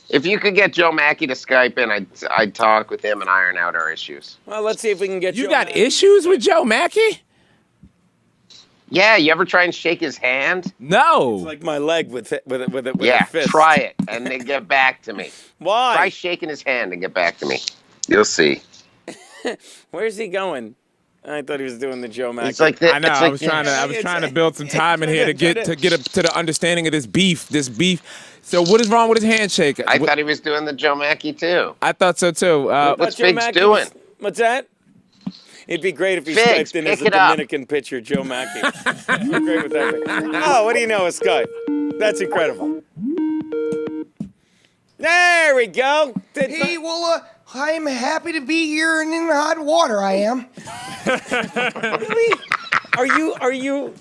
If you could get Joe Machi to Skype in, I'd talk with him and iron out our issues. Well, let's see if we can get You Joe got Machi. issues with Joe Machi? Yeah, you ever try and shake his hand? No. It's like my leg with a Yeah, fist. try it and then get back to me. Why? Try shaking his hand and get back to me. You'll see. Where's he going? I thought he was doing the Joe Machi. It's like this. I know. It's I like was trying to build some time in here to get up to the understanding of this beef. So what is wrong with his handshake? I thought he was doing the Joe Machi too. I thought so too. What's Joe Figs Machi doing? What's that? It'd be great if he Figs, Skyped in as pick a it up. Dominican pitcher, Joe Machi. I'm great with that. Oh, what do you know of Skype? That's incredible. There we go. Hey, well, I'm happy to be here and in the hot water, I am. Really? Are you?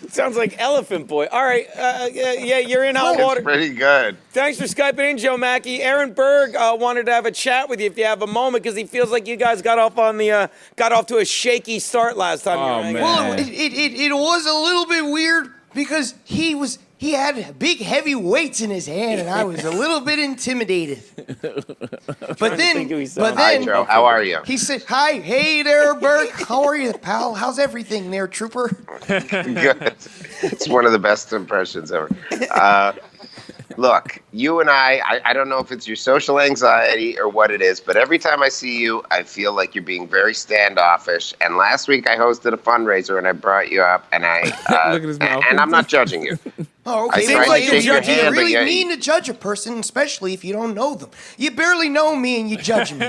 Sounds like Elephant Boy. All right. Yeah, you're in hot water. It's pretty good. Thanks for Skyping in, Joe Machi. Aaron Berg wanted to have a chat with you if you have a moment because he feels like you guys got off to a shaky start last time. Oh, you were man. Well, it was a little bit weird because he had big heavy weights in his hand and I was a little bit intimidated. But then, Hi, Joe. How are you? he said, "Hi, hey there, Berg. How are you, pal? How's everything there, trooper?" Good. It's one of the best impressions ever. Look, you and I don't know if it's your social anxiety or what it is, but every time I see you, I feel like you're being very standoffish. And last week I hosted a fundraiser and I brought you up and Look at his mouth. and I'm not judging you. Oh, I okay. tried Seems to like shake your you're hand, but really yeah. mean to judge a person, especially if you don't know them. You barely know me and you judge me.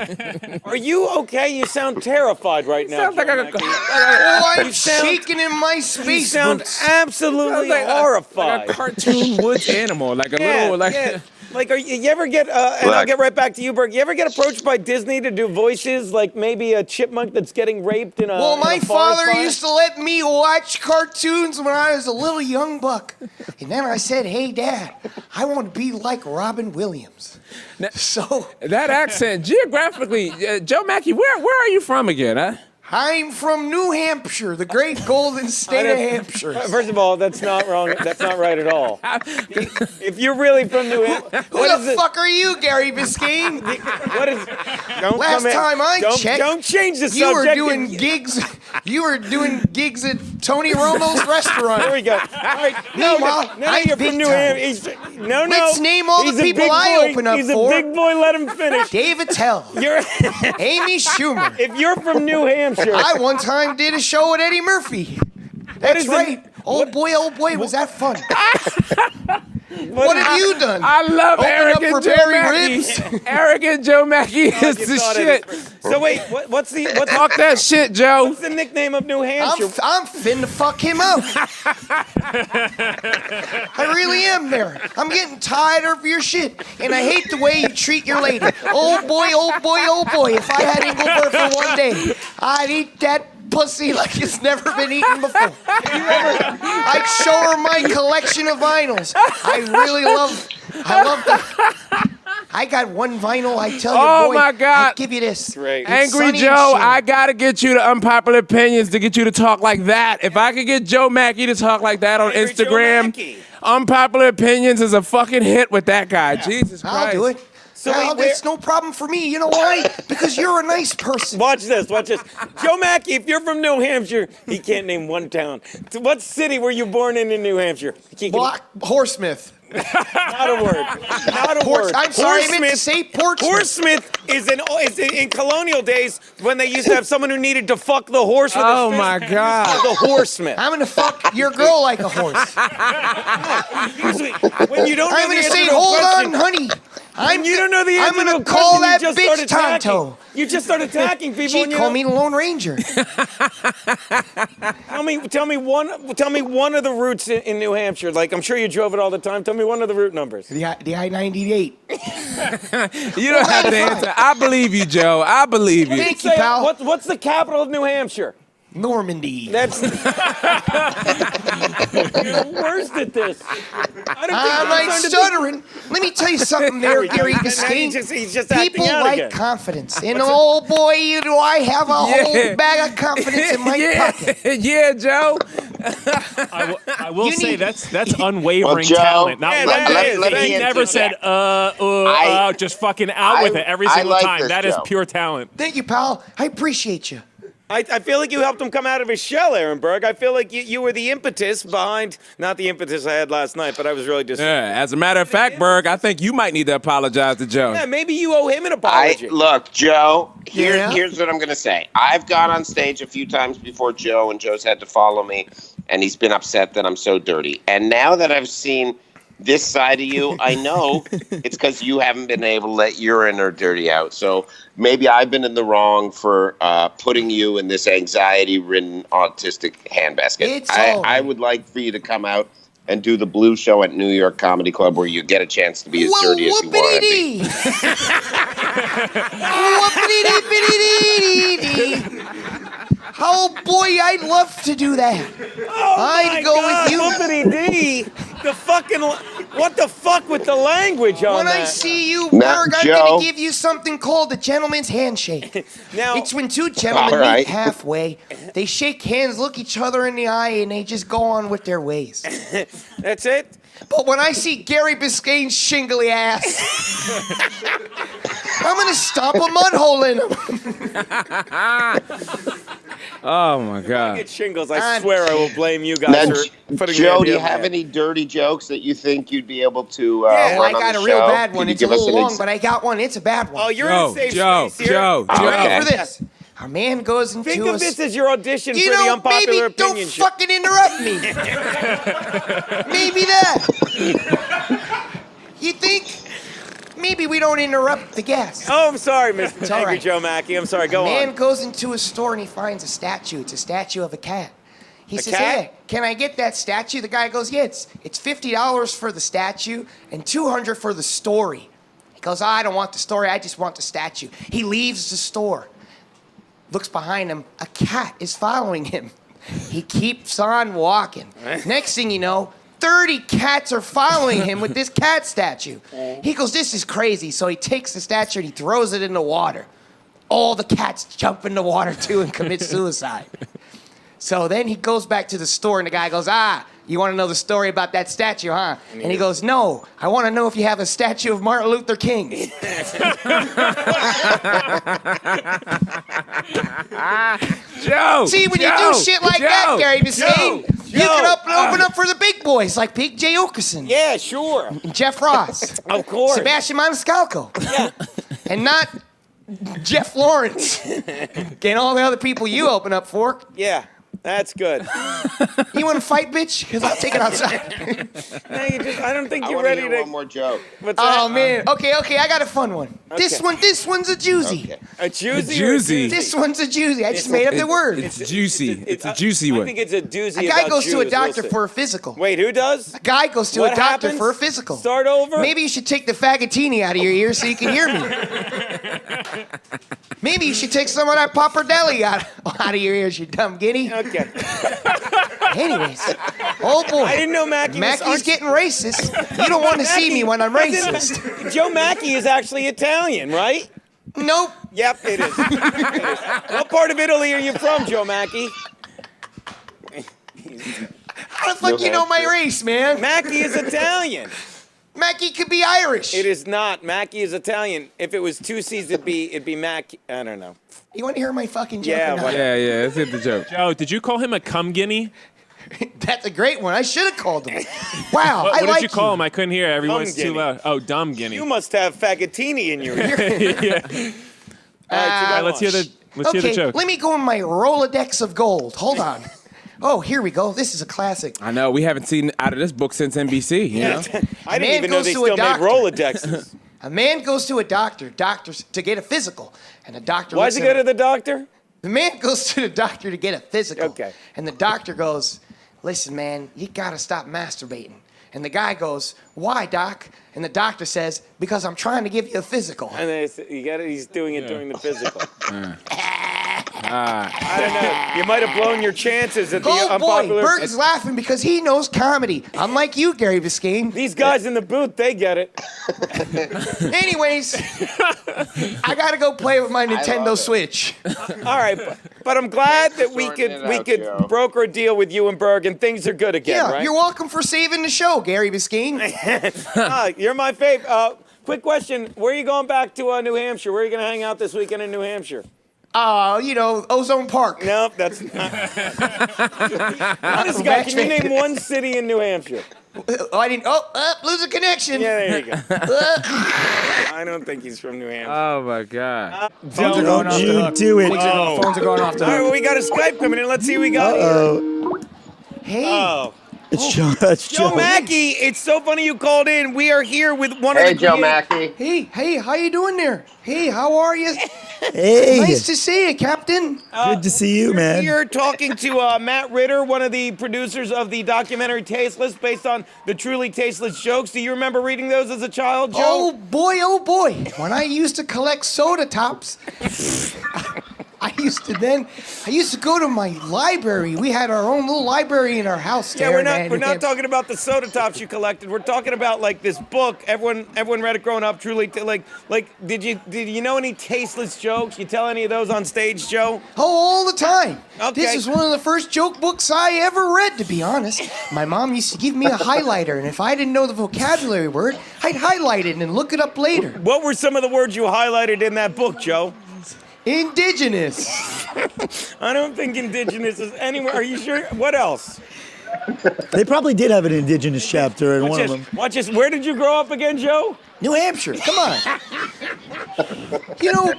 Are you okay? You sound terrified right now. Sounds like Joe a- Machi. Oh, I'm You sound- shaking in my You space sound boots. absolutely horrified. Like a cartoon woods animal, like a little, like. yeah. Like, you ever get, and I'll Look. get right back to you, Berg. You ever get approached by Disney to do voices, like maybe a chipmunk that's getting raped in a Well, my in a forest father fire? used to let me watch cartoons when I was a little young buck. And then I said, "Hey, Dad, I want to be like Robin Williams." So That accent, geographically, Joe Machi, where are you from again, huh? I'm from New Hampshire, the great golden state of Hampshire. First of all, that's not wrong. That's not right at all. If you're really from New Hampshire, Who the fuck are you, Gary Biscayne? What is? Don't Last come in. time I checked, don't change the You were subject. doing gigs. You were doing gigs at Tony Romo's restaurant. There we go. All right. Meanwhile, no, I'm you're big from New time. Hampshire. No. Let's name all the He's a people big I boy. open up He's for. a big boy. Let him finish. Dave Attell, You're. Amy Schumer. If you're from New Hampshire, I one time did a show with Eddie Murphy. That's is right. Oh boy, was that fun. What have you done? I love Open up arrogant for Joe Barry Machi. Ribs? Arrogant Joe Machi is You the thought shit. it is- So wait, what's Fuck that shit, Joe. the nickname of New Hampshire? I'm finna fuck him up. I really am there. I'm getting tired of your shit, and I hate the way you treat your lady. Oh boy, oh boy, oh boy. If I had Engelbert for one day, I'd eat that pussy like it's never been eaten before. I'd show her my collection of vinyls. I love them. I got one vinyl, I tell you, Oh, boy, my God. I'd give you this. Great. It's Angry Sonny and Joe, Cher. I gotta get you to Unpopular Opinions to get you to talk like that. If I could get Joe Machi to talk like that on Angry Joe Instagram, Machi. Unpopular Opinions is a fucking hit with that guy. Jesus Christ. I'll do it. So wait, It's no problem for me. You know why? Because you're a nice person. Watch this. Joe Machi, if you're from New Hampshire, he can't name one town. So what city were you born in New Hampshire? He can't Horsesmith. Not a word. Not a word. I'm sorry, I meant to say Portsmouth. Horsesmith is in colonial days when they used to have someone who needed to fuck the horse with Oh, his my fist. God. The horsesmith. I'm gonna fuck your girl like a horse. When you don't know I'm the gonna answer say, to a hold question, on, honey. you don't know the answer I'm gonna to a call question, that you just bitch started Tonto. attacking. You just started attacking people. She'd and you call don't- me the Lone Ranger. Tell me one of the routes in New Hampshire. Like, I'm sure you drove it all the time. Tell me one of the route numbers. The I-98. You don't have to answer. I believe you, Joe. I believe you. Thank you, Say, pal. what's the capital of New Hampshire? Normandy. That's you're the worst at this. I'm not stuttering. Let me tell you something there, Gary Biscayne. He's just acting People out like again. confidence. And oh boy, do I have a whole bag of confidence in my pocket. Yeah, Joe. I will You say need- that's unwavering Well, Joe, talent. Not Yeah, one that bit. is. let me He never interject. said about just fucking out with it every single like time. this, That is Joe. pure talent. Thank you, pal. I appreciate you. I feel like you helped him come out of his shell, Aaron Berg. I feel like you were the impetus behind, not the impetus I had last night, but I was really disappointed. Yeah, as a matter of fact, Berg, I think you might need to apologize to Joe. Yeah, maybe you owe him an apology. Look, Joe, Yeah? here's what I'm going to say. I've gone on stage a few times before Joe, and Joe's had to follow me, and he's been upset that I'm so dirty. And now that I've seen this side of you, I know it's because you haven't been able to let your inner dirty out. So maybe I've been in the wrong for putting you in this anxiety-ridden autistic handbasket. It's all I right. would like for you to come out and do the Blue Show at New York Comedy Club where you get a chance to be as dirty as you want to be. Whoopity-dee. Oh boy, I'd love to do that. I'd go with you. Whoopity-dee. The fucking, what the fuck with the language on When that? I see you, Now, Berg, I'm Joe. gonna give you something called a gentleman's handshake. Now, It's when two gentlemen All right. meet halfway, they shake hands, look each other in the eye, and they just go on with their ways. that's it? But when I see Gary Biscayne's shingly ass, I'm gonna stomp a mud hole in him. Oh, my God. Get shingles. I I'm swear I will blame you guys Now, for putting Joe, the do you idea in my have head. any dirty jokes that you think you'd be able to Yeah, run I got on a the real show? bad Can one. you It's a give us little an long, but I got one. It's a bad one. Oh, you're in a safe Joe, space here. Joe. You ready Okay. for this? A man goes into Think a... of this as your audition You for the know, unpopular maybe don't opinion show. fucking interrupt me. Maybe that. You think? Maybe we don't interrupt the guest. Oh, I'm sorry, Mr. all Angry right. Joe Machi. I'm sorry. Go Man on. goes into a store and he finds a statue. It's a statue of a cat. He says, cat? "Hey, can I get that statue?" The guy goes, "Yeah, it's $50 for the statue and $200 for the story." He goes, "I don't want the story. I just want the statue." He leaves the store. Looks behind him. A cat is following him. He keeps on walking. Next thing you know, 30 cats are following him with this cat statue. He goes, "This is crazy." So he takes the statue and he throws it in the water. All the cats jump in the water too and commit suicide. So then he goes back to the store and the guy goes, "You want to know the story about that statue, huh?" And he goes, "No, I want to know if you have a statue of Martin Luther King." Joe! See, when you Joe, do shit like Joe, that, Gary Biscayne, you Joe. can open up for the big boys like Big J. Okerson, Yeah, sure. and Jeff Ross, Of course. Sebastian Maniscalco, and not Jeff Lawrence, and all the other people you open up for. Yeah, that's good. You want to fight, bitch? Because I'll take it outside. No, I don't think I you're want to ready hear to. one more joke. What's that? Oh man. Okay, I got a fun one. This one's a doozy. Okay. A juicy. A juicy. This one's a doozy. I just made up the word. It's juicy. It's a I juicy one. think it's a doozy. A guy about goes to a Jews. doctor We'll see. for a physical. Wait, who does? A guy goes to What a doctor happens? for a physical. Start over. Maybe you should take the faggotini out of your ear so you can hear me. Maybe you should take some of that pappardelle out of your ears, you dumb guinea. Okay. Anyways, oh boy. I didn't know Mackie was. Mackey's getting racist. You don't want to see me when I'm racist. Joe Machi is actually Italian, right? Nope. Yep, it is. What part of Italy are you from, Joe Machi? How the fuck you know my race, man? Machi is Italian. Mackey could be Irish. It is not. Machi is Italian. If it was two C's, it'd be Machi. I don't know. You want to hear my fucking joke? Yeah, or not? whatever. Yeah, let's hit the joke. Joe, did you call him a cum guinea? That's a great one. I should have called him. Wow, What, I what like did you call him? I couldn't hear. Everyone's Dumb too guinea. loud. Oh, dumb guinea. You must have faggotini in your ear. All right, let's hear the Okay, joke. let me go in my Rolodex of gold. Hold on. Oh, here we go. This is a classic. I know, we haven't seen out of this book since NBC, you know? I didn't Man even know goes they to a still made doctor. Rolodexes. A man goes to a doctor to get a physical, and the doctor. Why'd looks you at go him. to the doctor? The man goes to the doctor to get a physical. Okay. And the doctor goes, "Listen, man, you gotta stop masturbating." And the guy goes, "Why, doc?" And the doctor says, "Because I'm trying to give you a physical." And then you got it. He's doing it during the physical. I don't know. You might have blown your chances at the Oh boy, unpopular. Bert is laughing because he knows comedy. Unlike you, Gary Biscayne. These guys in the booth, they get it. Anyways, I gotta go play with my Nintendo it. Switch. All right, but I'm glad that we sorting could it out, Joe. broker a deal with you and Berg, and things are good again, Yeah, right? you're welcome for saving the show, Gary Biscayne. You're my fave. Quick question. Where are you going back to New Hampshire? Where are you going to hang out this weekend in New Hampshire? Ozone Park. Nope, that's not. Honest God, can you name one city in New Hampshire? I didn't. Lose a connection. Yeah, there you go. I don't think he's from New Hampshire. Oh my God. Phones are going off the hook. Do it. Phones are going off the All right, hook. well, we got a Skype coming in. Let's see what we got here. Hey. Oh. It's Joe. That's Joe Machi, it's so funny you called in. We are here with one of the Hey, Joe creators- Machi. Hey, how you doing there? Hey, how are you? Hey. Nice to see you, Captain. Good to see you, man. We're talking to Matt Ritter, one of the producers of the documentary Tasteless, based on the truly tasteless jokes. Do you remember reading those as a child, Joe? Oh boy. When I used to collect soda tops, I used to go to my library. We had our own little library in our house Yeah, there. we're not talking about the soda tops you collected. We're talking about like this book. Everyone read it growing up. Truly, did you know any tasteless jokes? You tell any of those on stage, Joe? Oh, all the time. Okay. This is one of the first joke books I ever read, to be honest. My mom used to give me a highlighter, and if I didn't know the vocabulary word, I'd highlight it and look it up later. What were some of the words you highlighted in that book, Joe? Indigenous. I don't think indigenous is anywhere. Are you sure? What else? They probably did have an indigenous chapter in one of them. Watch this. Where did you grow up again, Joe? New Hampshire. Come on.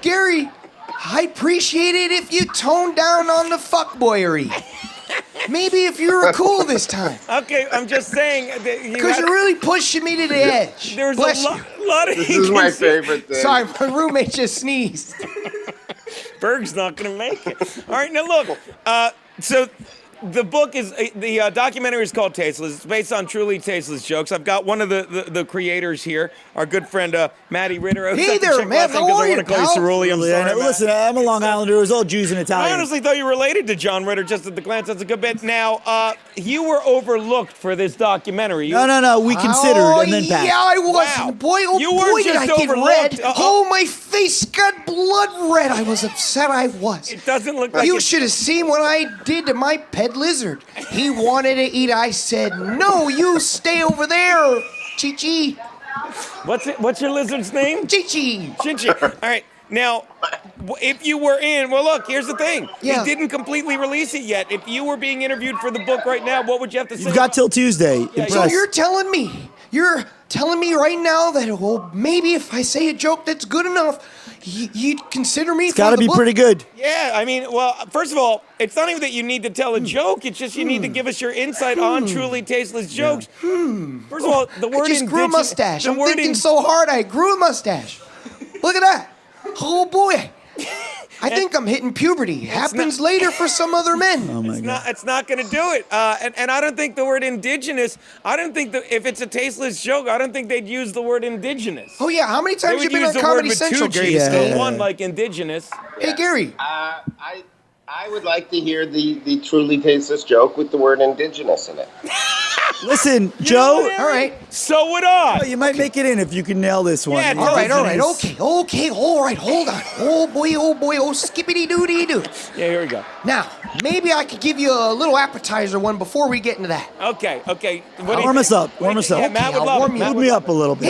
Gary, I appreciate it if you tone down on the fuckboyery. Maybe if you were cool this time. Okay, I'm just saying. Because you're really pushing me to the edge. There's Bless a lot of. This is my favorite thing. Sorry, my roommate just sneezed. Berg's not going to make it. All right, now look. So the book is the documentary is called Tasteless. It's based on truly tasteless jokes. I've got one of the creators here, our good friend Matty Ritter. Hey there, Matt. How are you, I want to call you pal? Cerulli. I'm sorry, Matt. Listen, I'm a Long Islander. It was all Jews and I Italians. honestly thought you were related to John Ritter just at the glance. That's a good bit. Now, you were overlooked for this documentary. No. We considered and then passed. Yeah, I was. Wow. Boy, You boy, weren't did just I get overlooked. red. Oh, my face got blood red. I was upset I was. It doesn't look like You it's- should have seen what I did to my pet lizard. He wanted to eat. I said, no, you stay over there, Chi-Chi. What's your lizard's name? Chi-Chi. Chinchi. All right. Now, if you were in, well, look, here's the thing. Yeah. It didn't completely release it yet. If you were being interviewed for the book right now, what would you have to say? You've got till Tuesday. Yeah, So Impressed. you're telling me right now that, well, maybe if I say a joke that's good enough, you'd consider me It's for got to the be book? pretty good. Yeah, I mean, well, first of all, it's not even that you need to tell a joke. It's just you need to give us your insight on truly tasteless jokes. First of all, the I word just grew a mustache. The I'm word thinking so hard I grew a mustache. Look at that. Oh, boy. I think I'm hitting puberty. Happens later for some other men. Oh my God. It's not going to do it. And I don't think the word indigenous, I don't think that if it's a tasteless joke, I don't think they'd use the word indigenous. Oh, yeah. How many They times you would been use on the Comedy word with Central, two Jay? G's, Yeah. still one like indigenous. Hey, Gary. I would like to hear the truly tasteless joke with the word indigenous in it. Listen, Joe, All right. So would I. you might make it in if you can nail this one. Yeah, All right. Indigenous. Okay. All right. Hold on. Oh, boy. Oh, skippity-doo-dee-doo. Yeah, here we go. Now, maybe I could give you a little appetizer one before we get into that. Okay. What do you Warm think? us up. Warm us up. Yeah, Matt would I'll love warm it. you Matt Move would me love up a little bit.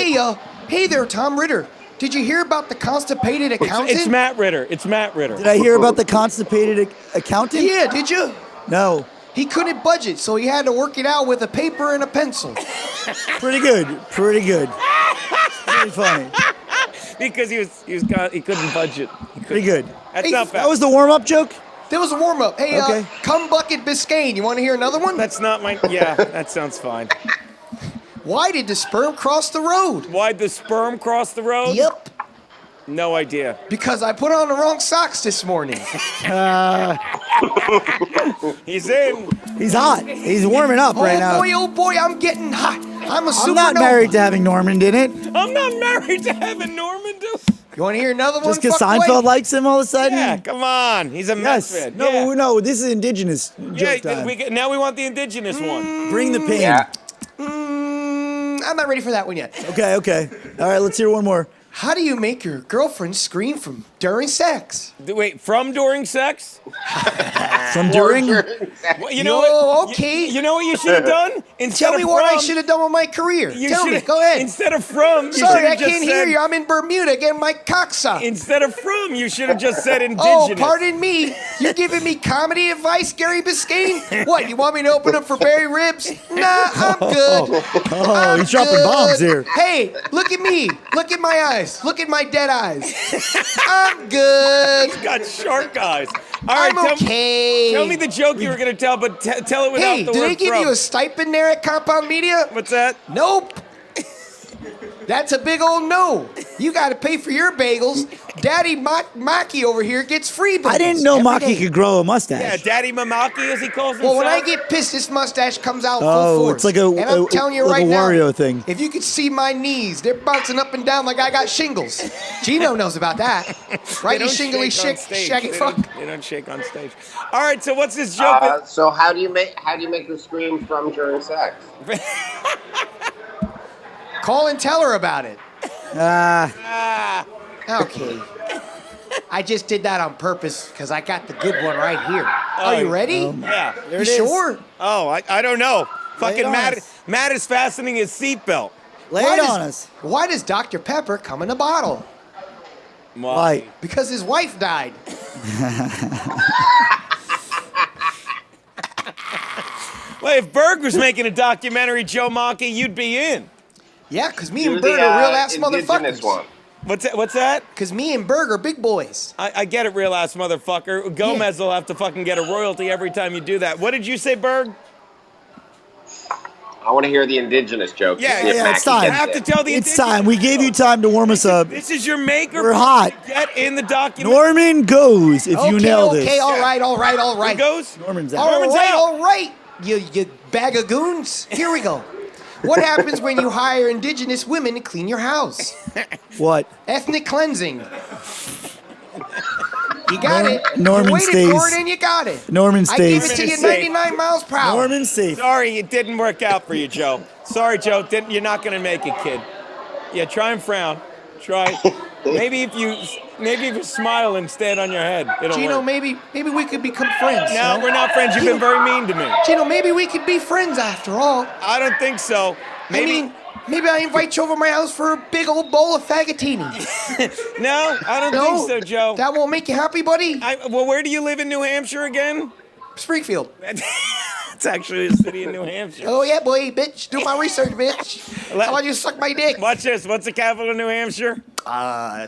Hey there, Tom Ritter. Did you hear about the constipated it. accountant? It's Matt Ritter. It's Matt Ritter. Did I hear about the constipated accountant? Yeah, did you? No. He couldn't budget, so he had to work it out with a paper and a pencil. Pretty good. Pretty funny. Because he couldn't budget. Pretty good. That's Hey, not bad. That was the warm-up joke? There was a warm-up. Hey, Okay. Cum Bucket Biscayne. You want to hear another one? That's not my. Yeah, that sounds fine. Why did the sperm cross the road? Why'd the sperm cross the road? Yep. No idea. Because I put on the wrong socks this morning. He's in. He's hot. He's warming up right now. Oh boy, I'm getting hot. I'm a supernova. I'm not married to having Norman in it. I'm not married to having Norman do. You want to hear another one? Just because fuckboy? Seinfeld likes him all of a sudden? Yeah, come on. He's a Yes. misfit. No, yeah. no, this is indigenous joke Yeah, time. now we want the indigenous one. Bring the pain. Yeah. I'm not ready for that one yet. Okay. All right, let's hear one more. How do you make your girlfriend scream from During sex. Wait, from during sex? From during? Well, you know Yo, what? okay. You know what you should have done? Instead Tell me of what I from, should have done with my career. you Tell me. should've- Go ahead. Instead of from, you Sorry, should I have just can't said, hear you. I'm in Bermuda getting my cock sucked. Instead of from, you should have just said indigenous. Oh, pardon me. You're giving me comedy advice, Gary Biscayne? What, you want me to open up for Barry Ribs? Nah, I'm good. Oh, he's dropping bombs here. Hey, look at me. Look at my eyes. Look at my dead eyes. I'm good. Got shark eyes. All right, I'm okay. tell me the joke you were going to tell, but tell it without Hey, the did word they give from. you a stipend there at Compound Media? What's that? Nope. That's a big old no. You got to pay for your bagels. Daddy Machi over here gets free bagels. I didn't know every Maki day. could grow a mustache. Yeah, Daddy Mamaki, as he calls himself. Well, when I get pissed, this mustache comes out full Oh, force. it's like a- and I'm telling you like right a now, Wario thing. if you could see my knees, they're bouncing up and down like I got shingles. Geno knows about that. Right, They you don't shingly shake on shit, stage. shaggy They fuck. They don't shake on stage. All right, so what's this joke? So how do you make the scream from during sex? Call and tell her about it. Ah, Okay. I just did that on purpose because I got the good one right here. Are you ready? Yeah, there You it is. sure? Oh, I don't know. Fucking on Matt, us. Matt is fastening his seatbelt. lay it on us. Why does Dr. Pepper come in a bottle? Why? Because his wife died. Well, if Berg was making a documentary, Joe Machi, you'd be in. Yeah, because me Do and the Berg are real ass indigenous motherfuckers. one. What's that? Because me and Berg are big boys. I get it, real ass motherfucker. Gomez will have to fucking get a royalty every time you do that. What did you say, Berg? I want to hear the indigenous joke. Yeah, See if yeah, Mackie it's time. You gets have to it. tell the It's indigenous time. We gave you time to warm us up. This is your maker. We're hot. Get in the document. Norman goes if you Okay, nail okay, this. all right, all right, all Who right. goes? Norman's All out. Norman's right, out. all right. You bag of goons. Here we go. What happens when you hire indigenous women to clean your house? What? Ethnic cleansing. You got it. Norman you waited stays. for it and you got it. Norman I gave stays. it to you Norman is 99 miles per hour. Norman's safe. Sorry, it didn't work out for you, Joe. Sorry, Joe. You're not gonna make it, kid. Yeah, try and frown. Try. Maybe if you smile and stand on your head, it'll Geno, work. maybe we could become friends. No, you know? we're not friends. You've been very mean to me. Geno, maybe we could be friends after all. I don't think so. Maybe. Maybe I invite you over to my house for a big old bowl of fagottini. No, I don't No, think so, Joe. That won't make you happy, buddy? Well, where do you live in New Hampshire again? Springfield. It's actually a city in New Hampshire. Oh, yeah, boy, bitch. Do my research, bitch. How about you suck my dick? Watch this. What's the capital of New Hampshire?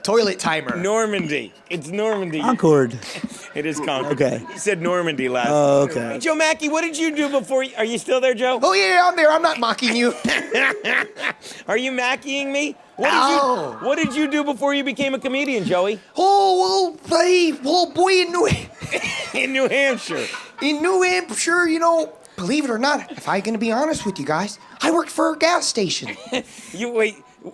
Toilet timer. Normandy. It's Normandy. Concord. It is Concord. Okay. He said Normandy last. Oh, Hey, okay. Joe Machi, what did you do before? Are you still there, Joe? Oh, yeah, I'm there. I'm not mocking you. Are you Machiing me? No. What did you do before you became a comedian, Joey? Oh, well, hey, oh, boy, In New Hampshire. in New Hampshire, you know, believe it or not, if I'm going to be honest with you guys, I worked for a gas station.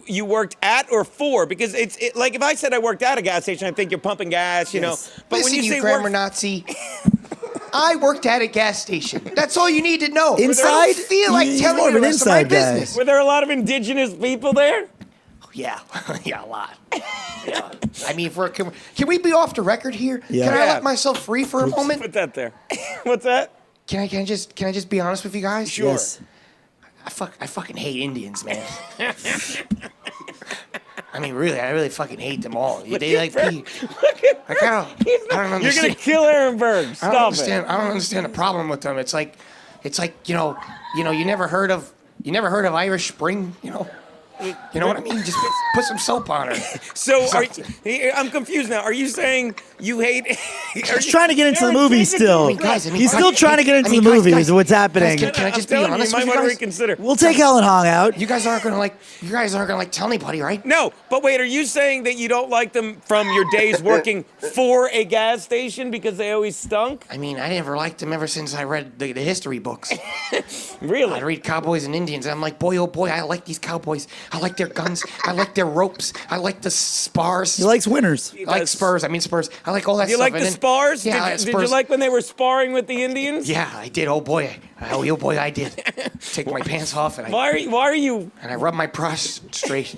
You worked at or for? Because it's like if I said I worked at a gas station, I think you're pumping gas, you know. But Listen, when you say grammar work, Nazi, I worked at a gas station. That's all you need to know. I Inside? don't feel like He's telling more you of the an rest of my inside guy. business. were there a lot of indigenous people there? Yeah, yeah, a lot. Yeah. I mean, can we be off the record here? Yeah. Can I Yeah. let myself free for a moment? Put that there. What's that? Can I just be honest with you guys? Sure. Yes. I fucking hate Indians, man. I mean, really, I really fucking hate them all. They like pee. I don't You're understand. gonna kill Aaron Berg. I Stop don't it. understand. I don't understand the problem with them. It's like, you know, you never heard of Irish Spring, you know. You know what I mean? Just put some soap on her. So I'm confused now. Are you saying you hate? He's trying to get into the Aaron, movie take it to still. me. Guys, I mean, He's still trying to get into the guys, movie guys, is what's happening. guys, can I just I'm be telling honest you, with you you might want to guys? reconsider. We'll take Helen Hong out. You guys aren't gonna tell anybody, right? No, but wait, are you saying that you don't like them from your days working for a gas station because they always stunk? I mean, I never liked them ever since I read the history books. Really? I'd read cowboys and Indians, and I'm like, boy, oh boy, I like these cowboys. I like their guns. I like their ropes. I like the spars. He likes winners. I like spurs. I mean spurs. I like all that You stuff. like And the then- spars? Yeah, I did like you spurs. like when they were sparring with the Indians? Yeah, I did. Oh boy, I did. Take my pants off and Why are you? I rub my bra straight.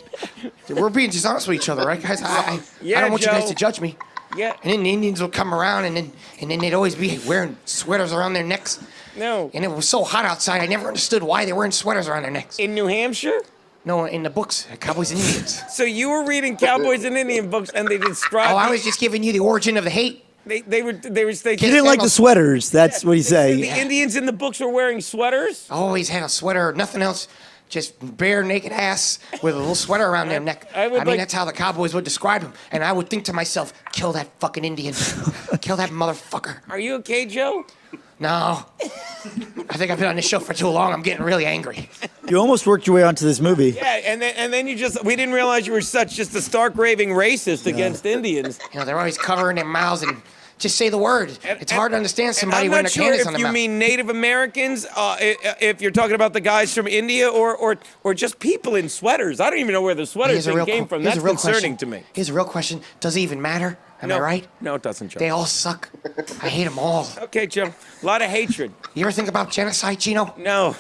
We're being just honest with each other, right, guys? I Yeah, don't want you guys Joe. to judge me. Yeah. And then the Indians would come around, and then they'd always be wearing sweaters around their necks. No. And it was so hot outside, I never understood why they were wearing sweaters around their necks. In New Hampshire? No, in the books, Cowboys and Indians. So you were reading Cowboys and Indian books, and they described. Oh, I was just giving you the origin of the hate. They He didn't like the sweaters. That's what he The say. Indians in the books were wearing sweaters. I always had a sweater, nothing else. Just bare naked ass with a little sweater around their neck. I mean, that's how the Cowboys would describe him. And I would think to myself, kill that fucking Indian. Kill that motherfucker. Are you okay, Joe? No. I think I've been on this show for too long. I'm getting really angry. You almost worked your way onto this movie. Yeah, and then we didn't realize you were such just a stark raving racist against Indians. You know, they're always covering their mouths and just say the word. It's hard to understand somebody when their can is on I'm their not sure if you mouth. mean Native Americans, if you're talking about the guys from India, or just people in sweaters. I don't even know where the sweaters thing came from. That's concerning to me. Here's a real question. Does it even matter? Am I right? No, it doesn't, Joe. They all suck. I hate them all. Okay, Joe. A lot of hatred. You ever think about genocide, Geno? No.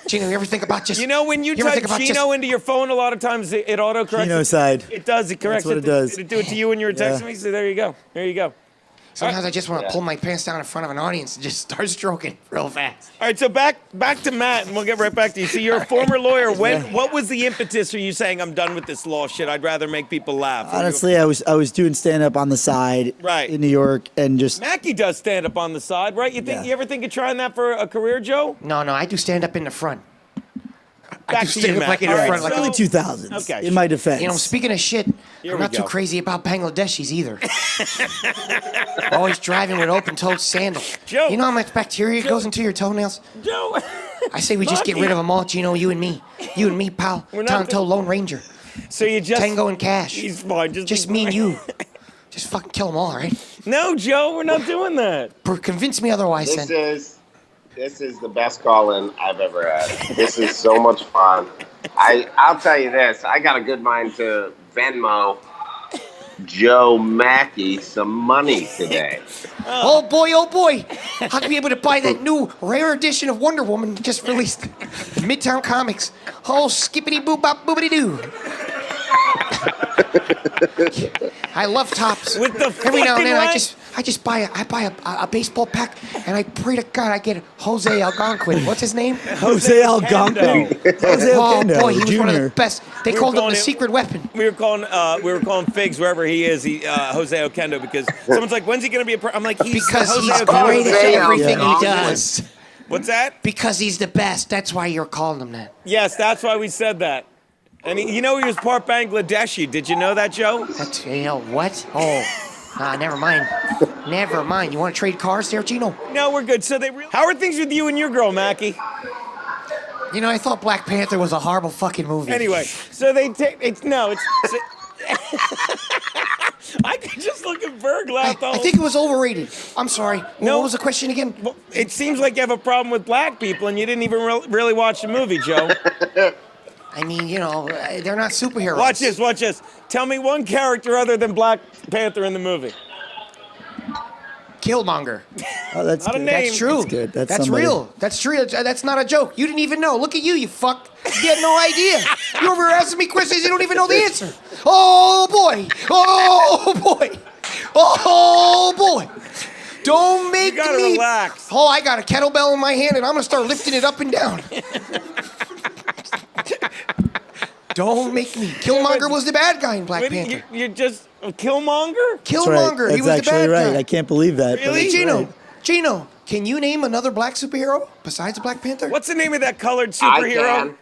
Geno, you ever think about just... You know, when you ever type think about Geno into your phone, a lot of times it autocorrects. Genocide. It does. It corrects That's what it does. Did it do it to you when you were texting me? So there you go. There you go. Sometimes I just want to pull my pants down in front of an audience and just start stroking real fast. All right, so back to Matt, and we'll get right back to you. So you're a former lawyer. What was the impetus for you saying, I'm done with this law shit, I'd rather make people laugh? Honestly, I was doing stand up on the side in New York and just Mackie does stand up on the side, right? You ever think of trying that for a career, Joe? No, I do stand up in the front. Back to you, Matt. Like in the All right, front, like early 2000s. Okay. In my defense. You know, speaking of shit, Here I'm we not too go. crazy about Bangladeshis either. Always driving with open-toed sandals. Joe. You know how much bacteria goes into your toenails? Joe. I say we just get rid of them all, Geno, you and me. You and me, pal. We're not Tonto Lone Ranger. So you just Tango and Cash. He's fine. Just me and you. Just fucking kill them all, all right? No, Joe, we're not doing that. Convince me otherwise, This then. this is the best call-in I've ever had. This is so much fun. I'll tell you this. I got a good mind to Venmo Joe Machi some money today. Oh boy, I'll be able to buy that new rare edition of Wonder Woman just released in Midtown Comics. Oh, skippity boop bop boopity doo. I love tops. With the Every now and then fucking I just buy a baseball pack and I pray to God I get Jose Algonquin. What's his name? Jose Algonquin. Jose Oh Algonquin boy, he was one of Jr. the best. They We were called him calling the it- secret weapon. We were calling Figs wherever he is, Jose Okendo, because someone's like, when's he going to be I'm like, he's Because Jose he's Okendo. great at Jose everything he Algonquin. does. What's that? Because he's the best. That's why you're calling him that. Yes, that's why we said that. And he was part Bangladeshi. Did you know that, Joe? That's, what? Oh, never mind. Never mind. You want to trade cars there, Geno? No, we're good. So how are things with you and your girl, Mackie? You know, I thought Black Panther was a horrible fucking movie. Anyway, so they take I could just look at Berg laugh I think it was overrated. I'm sorry. No. What was the question again? Well, it seems like you have a problem with black people, and you didn't even really watch the movie, Joe. I mean, you know, they're not superheroes. Watch this. Tell me one character other than Black Panther in the movie. Killmonger. Oh, that's Not a good. name. That's true. That's good. That's That's somebody. real. That's true. That's not a joke. You didn't even know. Look at you, you fuck. You had no idea. You over here asking me questions you don't even know the answer. Oh, boy. Oh, boy. Oh, boy. Don't make You gotta me... relax. Oh, I got a kettlebell in my hand, and I'm going to start lifting it up and down. Don't make me. Killmonger was the bad guy in Black When Panther. you're just Killmonger? That's right. Killmonger. He That's was the actually bad right. guy. I can't believe that. but Really? it's Geno, right. Geno, can you name another black superhero besides Black Panther? What's the name of that colored I superhero? can.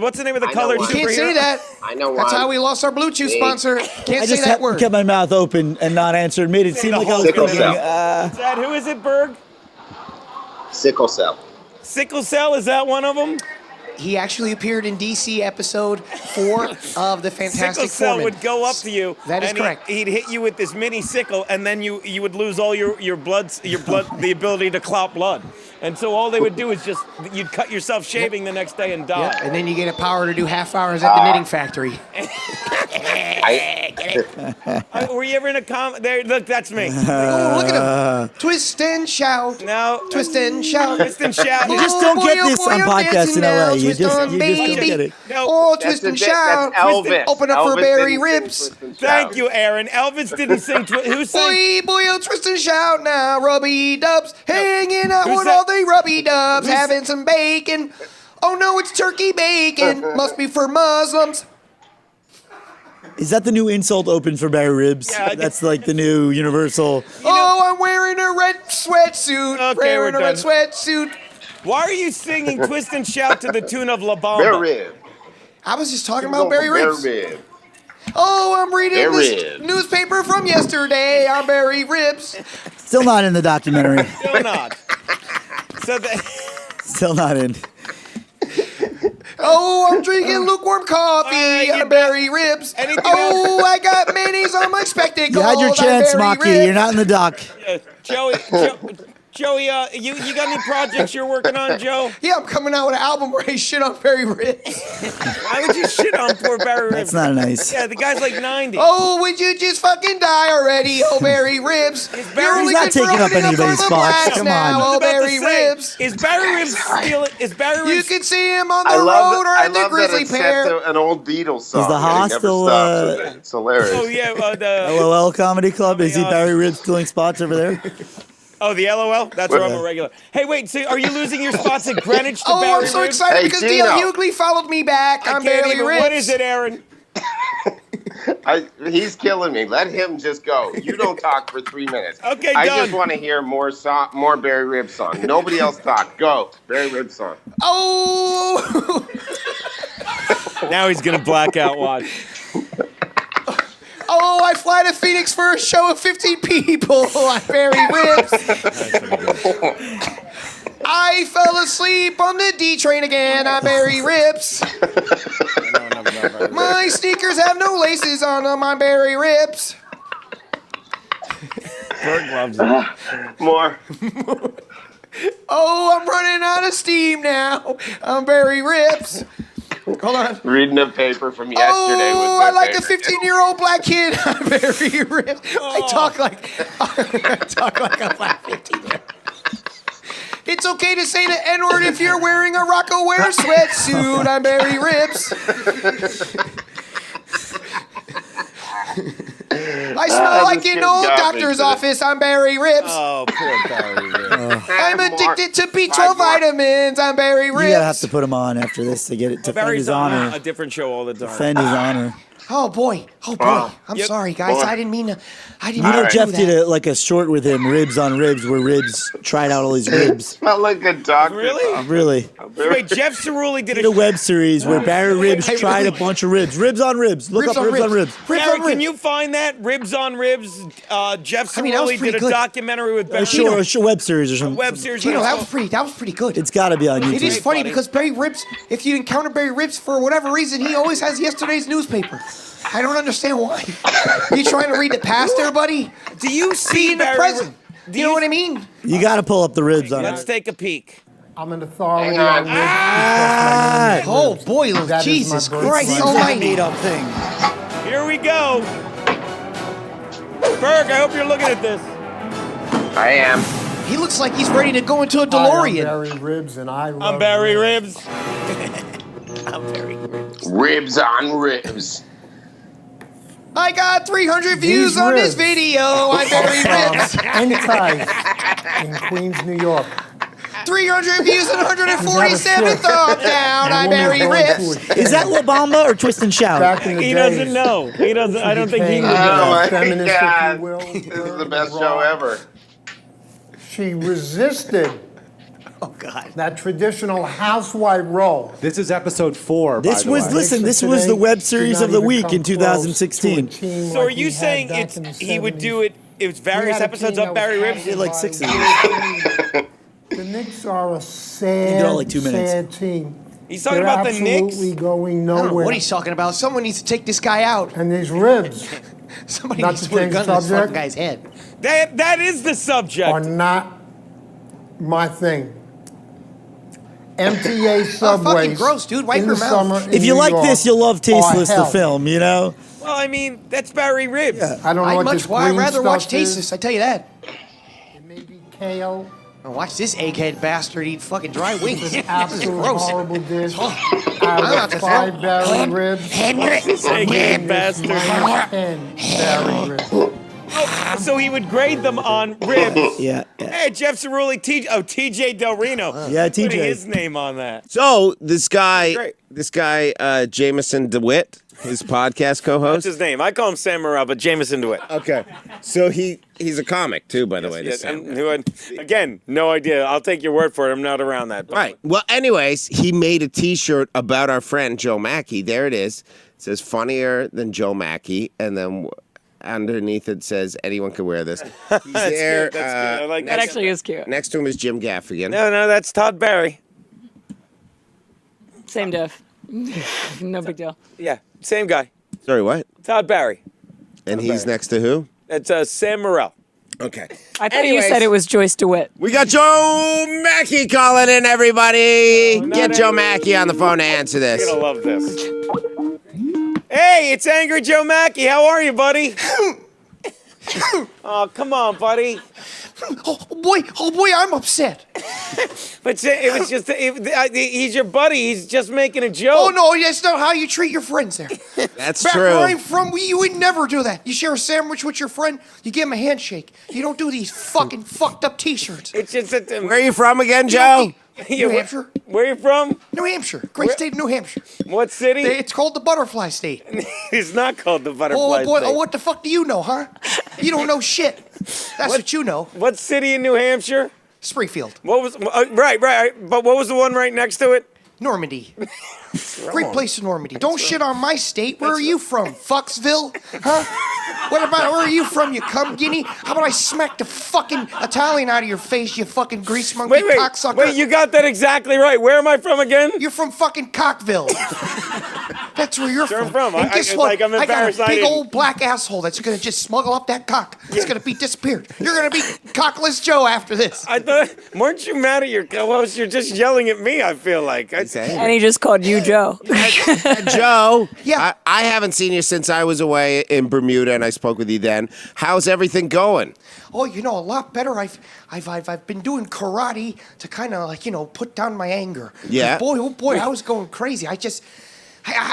What's the name of the I know colored one. superhero? You can't say that. I know That's one. how we lost our Blue Chew Me. sponsor. Can't I say just that word. kept my mouth open and not answered. Made it seem the like I was whole Sickle thinking. cell. Is that who is it, Berg? Sickle cell. Sickle cell, is that one of them? He actually appeared in DC episode 4 of the Fantastic Sickle cell Four. would go up to you. That is and correct. He'd hit you with this mini sickle, and then you would lose all your blood, the ability to clot blood. And so all they would do is you'd cut yourself shaving the next day and die. Yeah, and then you get a power to do half hours at the knitting factory. I Get it? Were you ever in a there? Look, that's me. Oh, look at him. Twist and shout. No. Twist and shout. Twist and shout. You just don't get this on I'm podcasts dancing in LA. now. You Twist just on, don't baby. get it. No. Oh, That's twist and the- shout. That's Elvis. Open up for Elvis Barry didn't Ribs. sing Twist and Thank Shout. you, Aaron. Elvis didn't sing. Who sang? Boy, oh, twist and shout now. Rubby dubs. Hanging out Who's with that? all the rubby dubs. Who's Having some bacon. Oh, no, it's turkey bacon. Must be for Muslims. Is that the new insult open for Barry Ribs? Yeah, That's like the new universal. Oh, I'm wearing a red sweatsuit. Okay, wearing we're a red done. sweatsuit. Why are you singing Twist and Shout to the tune of La Bamba? Bear Rib. I was just talking Keep about going Barry for Ribs. Bear Rib. Oh, I'm reading Barry this Ribs. newspaper from yesterday. I'm Barry Ribs. Still not in the documentary. Still not. So Still not in. Oh, I'm drinking lukewarm coffee. right, I'm you Barry Ribs. Anything Oh, I got mayonnaise on my spectacles. You had your I'm chance, Barry Maki. Ribs. You're not in the doc. Joey, you got any projects you're working on, Joe? Yeah, I'm coming out with an album where I shit on Barry Ribs. Why would you shit on poor Barry Ribs? That's not nice. Yeah, the guy's like 90. Oh, would you just fucking die already? Oh, Barry Ribs. You're only not good for taking up opening anybody's for the spots. blacks Come now. on. I was Oh, about to Barry say, Ribs. Is Barry Ribs stealing? Is Barry You Ribs? can see him on the I road love, or I at the love that Grizzly it's set Pear. to an old Beatles song. the and Haas he never still, stops with it. It's hilarious. Oh yeah, the LOL Comedy Club. Is he Barry Ribs stealing spots over there? the LOL. That's where I'm a regular. Hey, wait. So are you losing your spots at Greenwich to Oh, Barry I'm so Ribs? excited Hey, because Geno. D.L. Hughley followed me back. I I'm can't Barry even. Ribs. What is it, Aaron? He's killing me. Let him just go. You don't talk for 3 minutes. Okay, I done. just want to hear more Barry Ribs song. Nobody else talk. Go. Barry Ribs song. Oh, Now he's gonna black out. Watch. oh, I fly to Phoenix for a show of 15 people. I'm Barry Ribs. I fell asleep on the D train again. I'm Barry Ribs. My sneakers have no laces on them. I'm Barry Ribs. Berg loves it. More. Oh, I'm running out of steam now. I'm Barry Ribs. Hold on. Reading a paper from yesterday Oh, was I my like a favorite. 15-year-old black kid. I'm Barry Ribs. I talk like a black 15-year-old. It's okay to say the N-word if you're wearing a Rockaware sweatsuit. I'm Barry Ribs. I smell like this an kid old got me doctor's today. office. I'm Barry Ribs. Oh, poor Barry Ribs. I'm addicted to B12 Five more. vitamins. I'm Barry You gotta have Ribs. to put him on after this to get it to defend Barry's his on honor. a different show all the time. Defend his honor. Oh boy. I'm Yep. sorry, guys. Boy. I didn't mean to. You know, right. Jeff did a short with him, Ribs on Ribs, where Ribs tried out all these ribs. Smell like a doctor. Really? Really. Wait, Jeff Cerulli did Did a web series where Barry Ribs Hey, tried a bunch of ribs. Ribs on Ribs. Look Ribs up on Ribs on Ribs. Ribs. Ribs Aaron, on can Ribs. you find that Ribs on Ribs? Jeff I mean, that was Cerulli pretty did a good. documentary with Barry. A short web series or something. web series. Gino, but that it's was pretty good. It's got to be on YouTube. It is Great, funny buddy. because Barry Ribs, if you encounter Barry Ribs for whatever reason, he always has yesterday's newspaper. I don't understand why. You trying to read the past there, buddy? Do you Be see in the Barry? present. Do you know what I mean? You got to pull up the Ribs on Let's it. take a peek. I'm an authority Hang on. on ribs because my name is Oh Ribs. boy, That is Jesus my Christ birthright. almighty. Made up thing. Here we go. Berg, I hope you're looking at this. I am. He looks like he's ready to go into a Hi, I'm DeLorean. Barry Ribs, and I love I'm Barry ribs. Ribs. Ribs on ribs. I got 300 These views on this ribs video. I'm Barry Ribs. Entice in Queens, New York. 300 views and 147 Never sure. thumbs down. I'm A woman Barry going Ribs. to a Is that La Bamba or Twist and Shout? Back in the He days, doesn't know. He doesn't. I don't think he became would Oh know. my feminist, if God. you will. This is the best show ever. She resisted Oh God. that traditional housewife role. This is episode 4. This by was, the way. listen, this was the web series of the week in 2016. So are you saying he would do it? It was various episodes of Barry Ribs. did like 6 of these. The Knicks are a sad, did all like 2 minutes. sad team. He's talking They're about the Knicks. absolutely going I don't know nowhere. what he's talking about. Someone needs to take this guy out. And these ribs Somebody Not needs to to put a change gun in this subject. fucking guy's head. That is the are subject. not my thing. MTA fucking subways gross, dude. Wipe in your the mouth. summer in If you New like York this, you'll love Tasteless, are the hell. film, you know? Well, I mean, that's Barry Ribs. I don't know I'd what much this I'd green rather watch stuff is. Tasteless, I tell you that. It may be kale. Now watch this egghead bastard eat fucking dry wings. Absolute gross. horrible dish. I'm Out not of the 5 Barry ribs, Egghead bastard. minus 10 Barry ribs. So he would grade them on ribs. Yeah. Hey, Jeff Cerulli, TJ Del Reno. Yeah, Putting TJ. his name on that. So this guy, Great. Jameson DeWitt, his podcast That's co-host. his name. I call him Sam Morril, but Jameson DeWitt. Okay, so he's a comic too, by the way. This Yes, Sam and guy. again, no idea. I'll take your word for it. I'm not around that. Right. Well, anyways, he made a T-shirt about our friend Joe Machi. There it is. It says "funnier than Joe Machi," and then underneath it says anyone can wear this. He's there. Cute. That's good. I like That that. actually is cute. Next to him is Jim Gaffigan. No, that's Todd Barry. Same diff. No big deal. Yeah, same guy. Sorry, what? Todd Barry. And he's next to who? That's Sam Morril. Okay. I thought you said it was Joyce DeWitt. We got Joe Machi calling in, everybody. not Get Joe Angry. Machi on the phone to answer this. You're gonna love this. Hey, it's Angry Joe Machi. How are you, buddy? Oh, come on, buddy. Oh boy, I'm upset. But it was just, he's your buddy. He's just making a joke. Oh no, that's not how you treat your friends there. That's Back true. where I'm from, you would never do that. You share a sandwich with your friend, you give him a handshake. You don't do these fucking fucked up T-shirts. It's just that. Where are you from again, Joe? New Hampshire. Where you from? New Hampshire. Great state of New Hampshire. What city? It's called the Butterfly State. It's not called the Butterfly Oh boy, State. what the fuck do you know, huh? You don't know shit. That's what you know. What city in New Hampshire? Springfield. What was right? But what was the one right next to it? Normandy. Great place in Normandy. Don't shit on my state. Where are you from? Fucksville? Huh? What about, where are you from, you cum guinea? How about I smack the fucking Italian out of your face, you fucking grease monkey cocksucker? Wait, you got that exactly right. Where am I from again? You're from fucking Cockville. That's where you're Sure from. I'm from. And guess what? like I'm I got embarrassed a I big didn't. old black asshole that's gonna just smuggle up that cock. It's gonna be disappeared. You're gonna be Cockless Joe after this. I thought, weren't you mad at your co-host? You're just yelling at me, I feel like. And he just called you Joe. Joe, Yeah. I haven't seen you since I was away in Bermuda, and I spoke with you then. How's everything going? Oh, you know, a lot better. I've been doing karate to kind of like, you know, put down my anger. Yeah. Boy, oh boy, I was going crazy. I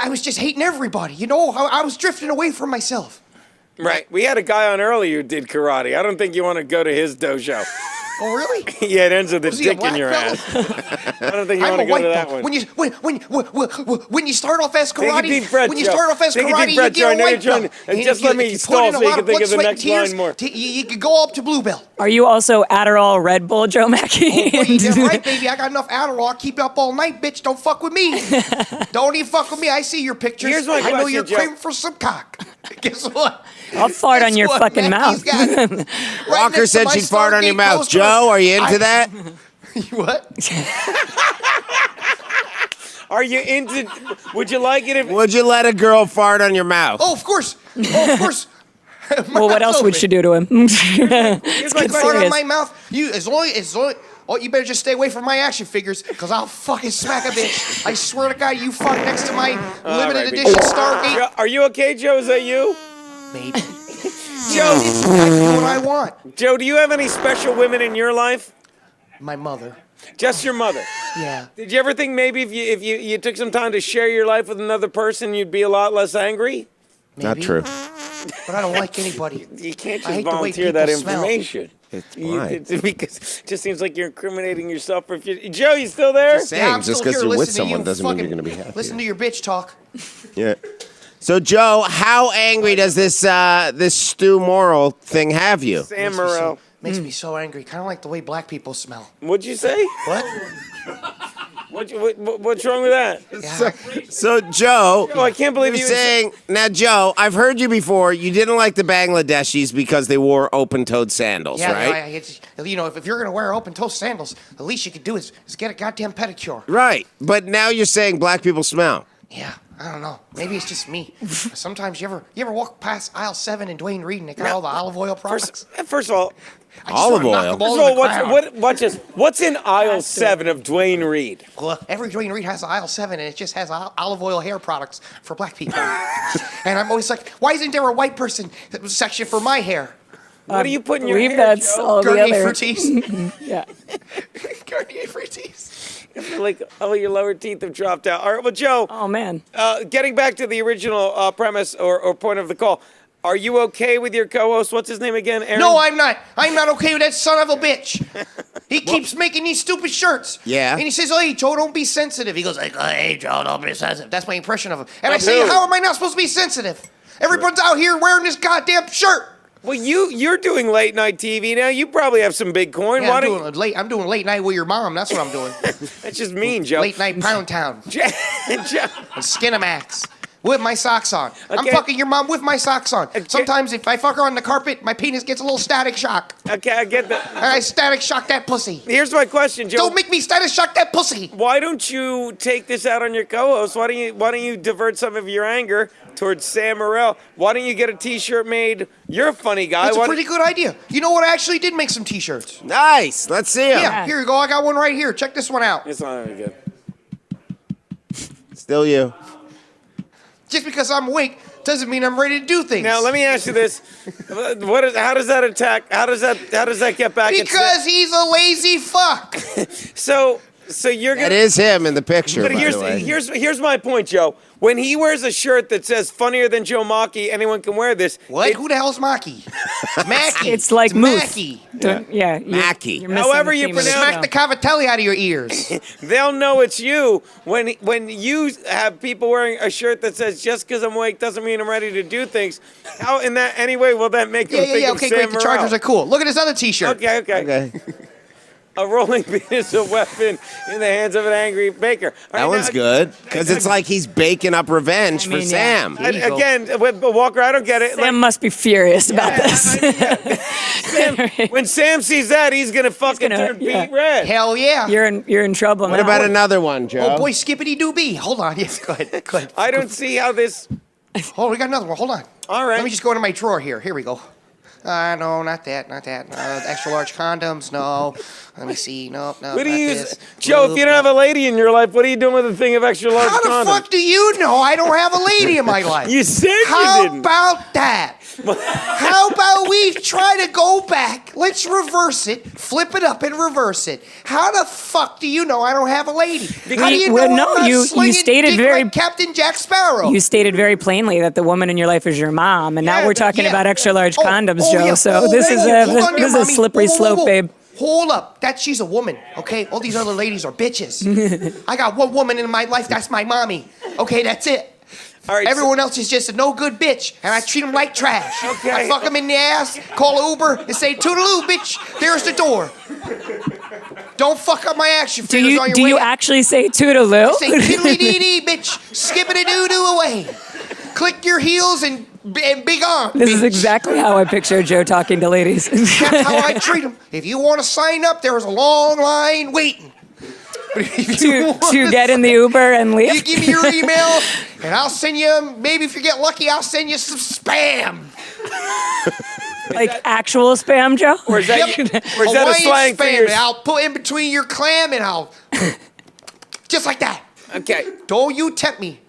was just hating everybody. You know, I was drifting away from myself. Right. We had a guy on earlier who did karate. I don't think you want to go to his dojo. Oh, really? Yeah, it ends with a Was he a dick in black your fella? ass. I don't think you I'm want a to go white to that belt. one. When you start off as Take a karate, deep breath, when you Joe. start off as Take a karate, deep you breath, Joe. I get a know you're white trying belt. to- And just if let you- me if you stall put in so a you lot can of think blood, of the sweat, next and tears, line more. You could go up to blue belt. Are you also Adderall Red Bull Joe Machi? Well, you damn right, baby. I got enough Adderall. I'll keep you up all night, bitch. Don't fuck with me. Don't even fuck with me. I see your pictures. Here's my I know question, you're Joe. craving for some cock. Guess what? I'll fart on Guess your what? fucking Mackey's mouth. got it. Right Walker next to said my she'd fart on your Stargate mouth. poster. Joe, are you into that? What? Are you into? Would you like it if? Would you let a girl fart on your mouth? Oh, of course. Oh, of course. Well, what else would she do to him? Here's my Fart question. on my mouth. You as long. Oh, you better just stay away from my action figures, cause I'll fucking smack a bitch. I swear to God, you fuck next to my limited right, edition Stargate. Joe, are you okay, Joe? Is that you? Maybe. Joe, I do what I want. Joe, do you have any special women in your life? My mother. Just your mother. Yeah. Did you ever think maybe if you took some time to share your life with another person, you'd be a lot less angry? Not Maybe. true. But I don't like anybody. You can't I just hate the way volunteer that people smell. information. Why? It's because it just seems like you're incriminating yourself. Joe, you still there? Saying, Yeah, I'm just still because here you're with listening to someone you doesn't mean you're fucking- going to be happy. Listen to your bitch talk. Yeah. So, Joe, how angry does this Stu Morrill thing have you? Sam Morril. Makes me so angry. Kind of like the way black people smell. What'd you say? What? What's wrong with that? So, Joe, Oh, I can't believe you're you saying now, Joe. I've heard you before. You didn't like the Bangladeshis because they wore open-toed sandals, Yeah, right? you know, if you're gonna wear open-toe sandals, the least you could do is get a goddamn pedicure. Right. But now you're saying black people smell. Yeah, I don't know. Maybe it's just me. Sometimes you ever walk past aisle 7 in Dwayne Reed and they got all the olive oil products? First of all, I just wanna knock them all First of to all, the ground. watch this. What's in aisle 7 of Dwayne Reed? Well, every Dwayne Reed has aisle 7, and it just has olive oil hair products for black people. And I'm always like, why isn't there a white person section for my hair? What are you putting in I your believe hair, that's Joe? all the Garnier other. Fructis. Yeah. Garnier Fructis. Like, all your lower teeth have dropped out. All right, well, Joe, Oh man. getting back to the original premise or point of the call, are you okay with your co-host? What's his name again, Aaron? No, I'm not. I'm not okay with that son of a bitch. He keeps making these stupid shirts. Yeah. And he says, hey, Joe, don't be sensitive. He goes like, hey, Joe, don't be sensitive. That's my impression of him. And I Of say, who? how am I not supposed to be sensitive? Everyone's out here wearing this goddamn shirt. Well, you're doing late night TV now. You probably have some big coin. Yeah, Why I'm doing late night with your mom. That's what I'm doing. That's just mean, Joe. Late night Pound Town. Joe. And Skinamax. With my socks on. I'm Okay. fucking your mom with my socks on. Sometimes if I fuck her on the carpet, my penis gets a little static shock. Okay, I get that. And I static shock that pussy. Here's my question, Joe. Don't make me static shock that pussy. Why don't you take this out on your co-host? Why don't you divert some of your anger towards Sam Morril? Why don't you get a T-shirt made? You're a funny guy. That's a Why pretty good idea. You know what? I actually did make some t-shirts. Nice. Let's see him. Yeah, here you go. I got one right here. Check this one out. It's not very good. Still you. Just because I'm awake doesn't mean I'm ready to do things. Now let me ask you this: how does that attack? How does that get back? at Because he's a lazy fuck. So you're gonna. That is him in the picture, But by the way. here's my point, Joe. When he wears a shirt that says "funnier than Joe Machi," anyone can wear this. What? Who the hell's Maki? Mackie. It's like Moose. Mackie. Yeah. Mackie. You're missing However the you theme of the pronounce- show. Smack the cavatelli out of your ears. They'll know it's you when you have people wearing a shirt that says "just because I'm awake doesn't mean I'm ready to do things." How in that any way will that make them think of Okay, Sam great. The Chargers Morril? are cool. Look at this other t-shirt. Okay. Okay. A rolling pin is a weapon in the hands of an angry baker. All That right, one's now- good. Because it's like he's baking up revenge I for mean, yeah. Sam. There you go. Again, with Walker, I don't get it. Sam must be furious about this. When Sam sees that, he's gonna fucking gonna- turn yeah. beet red. Hell yeah. You're in trouble What now. about another one, Joe? Oh boy, skippity doobie. Hold on. Yes, go ahead. Go ahead. I don't see how this. Oh, we got another one. Hold on. All right. Let me just go into my drawer here. Here we go. No, not that. Extra large condoms, no. Let me see. Nope, no. What do not you, this. Joe? If Nope, you don't have a lady in your life, what are you doing with a thing of extra large How the condoms? fuck do you know I don't have a lady in my life? You said How you didn't. about that? How about we try to go back? Let's reverse it, flip it up, and reverse it. How the fuck do you know I don't have a lady? How do you know Well, I'm no, not you slinging stated dick very- like Captain Jack Sparrow? You stated very plainly that the woman in your life is your mom, and now we're talking Yeah. about extra large Oh, condoms, oh, Joe. yeah. So Oh, this whoa, is whoa, hold on a there, this is a mommy. slippery Whoa, whoa, slope, whoa. babe. Hold up. She's a woman, okay? All these other ladies are bitches. I got one woman in my life, that's my mommy. Okay, that's it. All right, Everyone else is just a no good bitch, and I treat them like trash. Okay. I fuck them in the ass, call an Uber, and say, toodaloo, bitch, there's the door. Don't fuck up my action Do fingers you on your do way you out. actually say toodaloo? Say tiddly dee dee, bitch, skippity doo doo away. Click your heels and big on. This is bitch. exactly how I picture Joe talking to ladies. That's how I treat them. If you want to sign up, there's a long line waiting. But if you want to get in the Uber and you leave. give me your email, and I'll send you, maybe if you get lucky, I'll send you some spam. Like actual spam, Joe? Or is that, Yep. or is that a Hawaiian slang for spam, your? and I'll put in between your clam, and I'll... just like that. Okay. Don't you tempt me.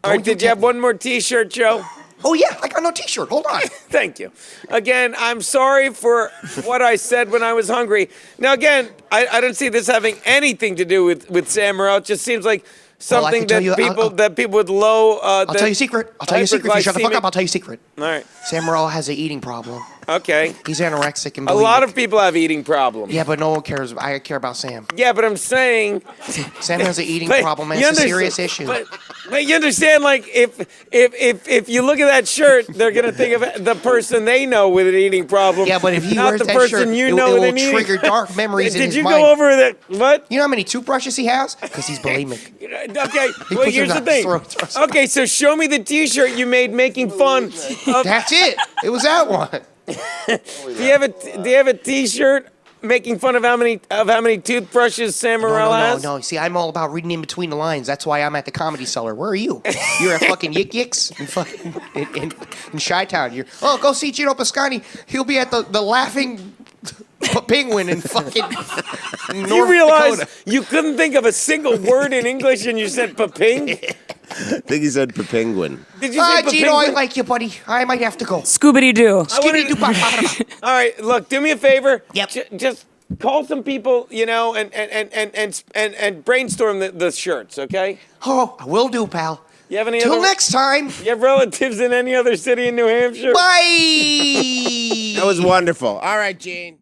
All right. Don't Did you have tempt me. one more T-shirt, Joe? Oh, yeah, I got no t-shirt. Hold on. Thank you. Again, I'm sorry for what I said when I was hungry. Now, again, I don't see this having anything to do with Sam Morril. It just seems like something can tell that you- people with low. I'll tell you a secret. I'll tell you a secret. If you shut the fuck hyperglycemic- up, I'll tell you a secret. All right. Sam Morril has an eating problem. Okay. He's anorexic and A lot of people have eating problems. Yeah, but no one cares. I care about Sam. Yeah, but I'm saying. Sam has an eating But problem, and you it's a understand- serious issue. But you understand, like, if you look at that shirt, they're gonna think of the person they know with an eating problem. Yeah, but if he not wears the that person shirt, you it know will with an eating- trigger dark memories in Did his you mind. go over that? What? You know how many toothbrushes he has? Because he's bulimic. Okay, well, puts here's it the on his thing. throat. Okay, so show me the T-shirt you made making fun of. That's it. It was that one. Do you have a T-shirt making fun of how many toothbrushes Sam Morril has? No. See, I'm all about reading in between the lines. That's why I'm at the Comedy Cellar. Where are you? You're at fucking Yik Yiks in fucking in Chi-Town. Go see Geno Piscani. He'll be at the Laughing Penguin in fucking North You realize Dakota. you couldn't think of a single word in English and you said paping? I think he said penguin. Did you say Geno, I paping? like you, buddy. I might have to go. Scooby-Doo. All right, look, do me a favor. Yep. Just call some people, and brainstorm the shirts, okay? Oh, I will do, pal. You have any Till other? next time. You have relatives in any other city in New Hampshire? Bye. That was wonderful. All right, Gene.